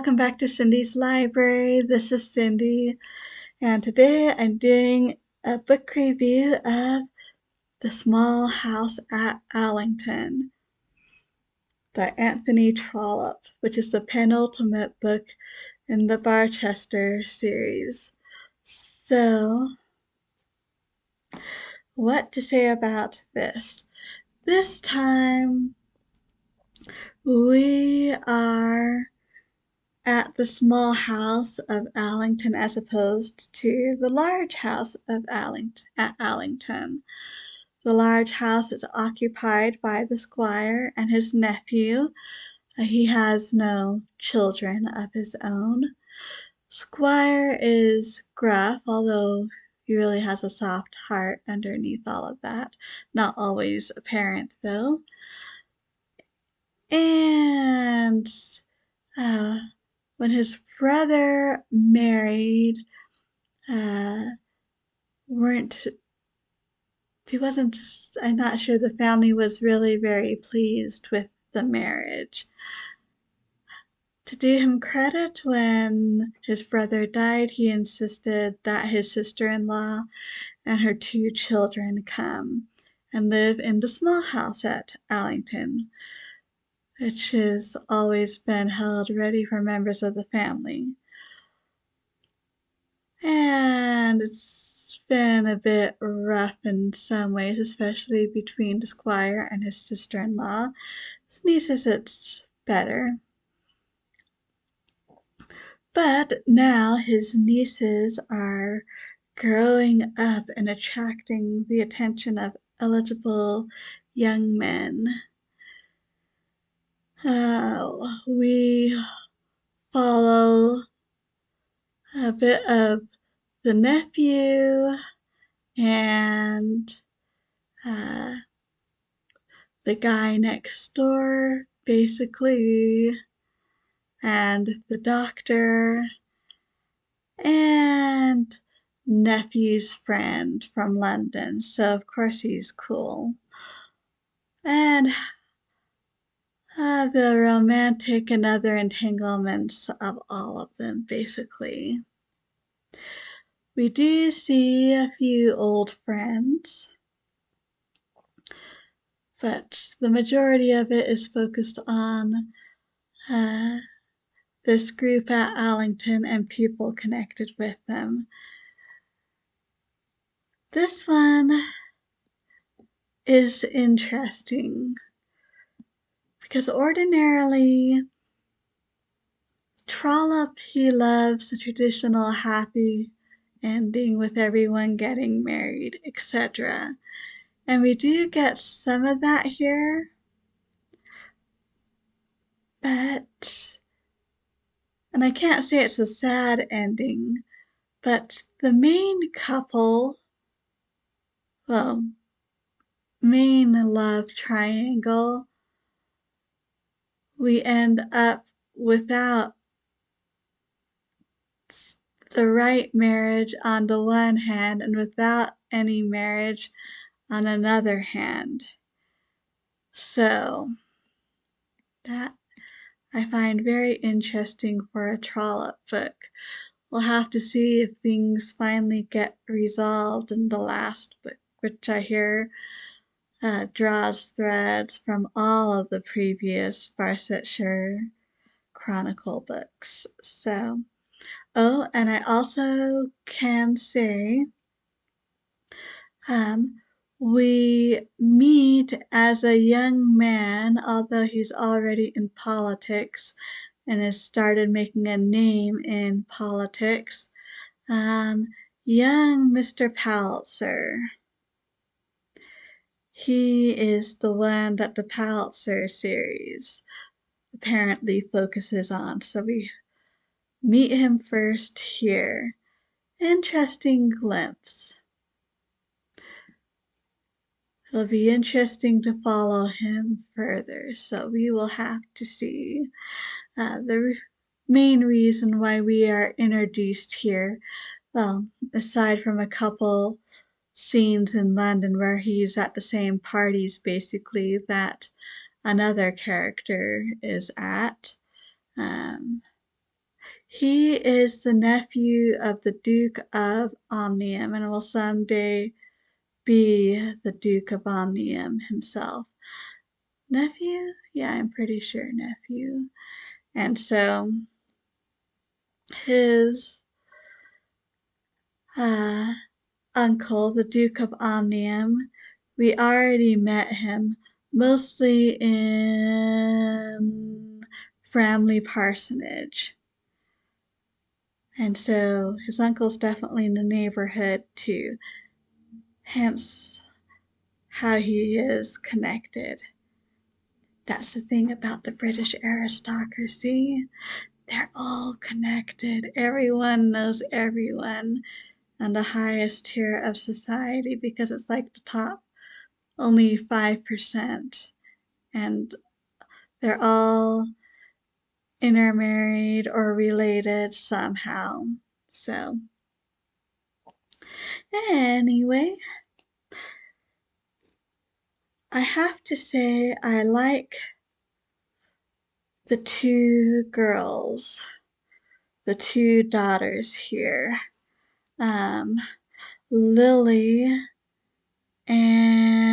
welcome back to Cindy's Library. This is Cindy, and today I'm doing a book review of The Small House at Allington by Anthony Trollope, which is the penultimate book in the Barchester series. So, what to say about this? This time, we are at the small house of Allington as opposed to the large house of Allington. The large house is occupied by the squire and his nephew. He has no children of his own. Squire is gruff, although he really has a soft heart underneath all of that. Not always apparent, though. And when his brother married, uh, weren't he wasn't I'm not sure the family was really very pleased with the marriage. To do him credit, when his brother died, he insisted that his sister-in-law and her 2 children come and live in the small house at Allington, which has always been held ready for members of the family. And it's been a bit rough in some ways, especially between the squire and his sister-in-law. His nieces, it's better. But now his nieces are growing up and attracting the attention of eligible young men. We follow a bit of the nephew and the guy next door, basically, and the doctor, and nephew's friend from London, so of course he's cool. And the romantic and other entanglements of all of them, basically. We do see a few old friends, but the majority of it is focused on this group at Allington and people connected with them. This one is interesting because ordinarily Trollope, he loves the traditional happy ending with everyone getting married, etc. And we do get some of that here, but, and I can't say it's a sad ending, but the main couple, well, main love triangle, we end up without the right marriage on the one hand and without any marriage on another hand. So that I find very interesting for a Trollope book. We'll have to see if things finally get resolved in the last book, which I hear draws threads from all of the previous Barsetshire Chronicle books. So, oh, and I also can say we meet as a young man, although he's already in politics and has started making a name in politics, young Mr. Palliser. He is the one that the Palliser series apparently focuses on, so we meet him first here. Interesting glimpse. It'll be interesting to follow him further, so we will have to see. The main reason why we are introduced here, well, aside from a couple scenes in London where he's at the same parties basically that another character is at, He is the nephew of the Duke of Omnium and will someday be the Duke of Omnium himself. Nephew? Yeah, I'm pretty sure nephew. And so his uh, uncle, the Duke of Omnium, we already met him mostly in Framley Parsonage. And so his uncle's definitely in the neighborhood too, hence how he is connected. That's the thing about the British aristocracy. They're all connected. Everyone knows everyone on the highest tier of society because it's like the top only 5%. And they're all intermarried or related somehow. So, anyway, I have to say I like the two girls, the two daughters here. Um, Lily and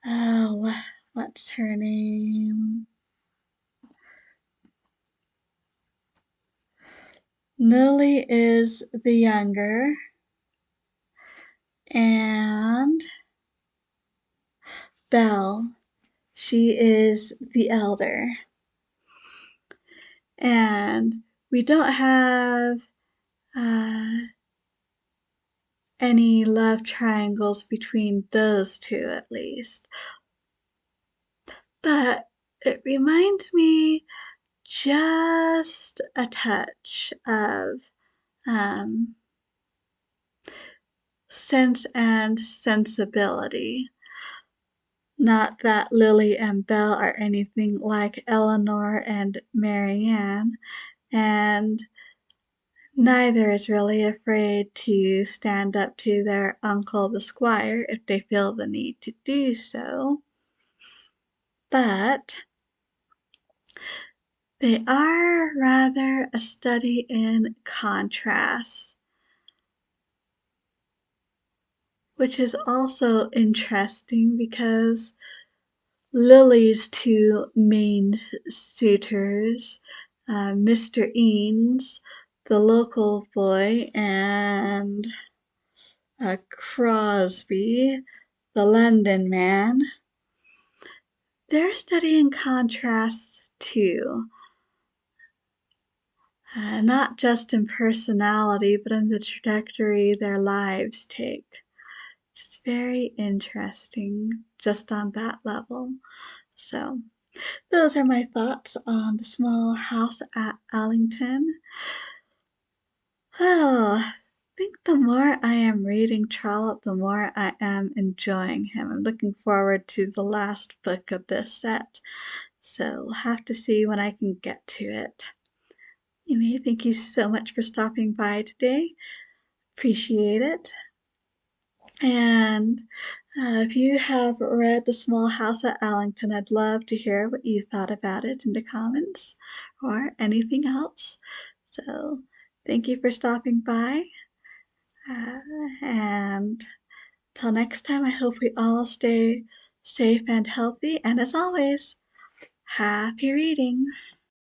oh, what's her name? Lily is the younger, and Belle, she is the elder. And we don't have uh, any love triangles between those two, at least. But it reminds me just a touch of um, Sense and Sensibility. Not that Lily and Belle are anything like Eleanor and Marianne, and neither is really afraid to stand up to their uncle the squire if they feel the need to do so. But they are rather a study in contrast, which is also interesting because Lily's two main suitors, Mr. Eanes, the local boy, and Crosby, the London man, they're studying contrasts too, not just in personality, but in the trajectory their lives take. Which is very interesting just on that level. So, those are my thoughts on the small house at Allington. Oh, I think the more I am reading Trollope, the more I am enjoying him. I'm looking forward to the last book of this set. So we'll have to see when I can get to it. Anyway, thank you so much for stopping by today. Appreciate it. And if you have read The Small House at Allington, I'd love to hear what you thought about it in the comments or anything else. So thank you for stopping by. And till next time, I hope we all stay safe and healthy. And as always, happy reading.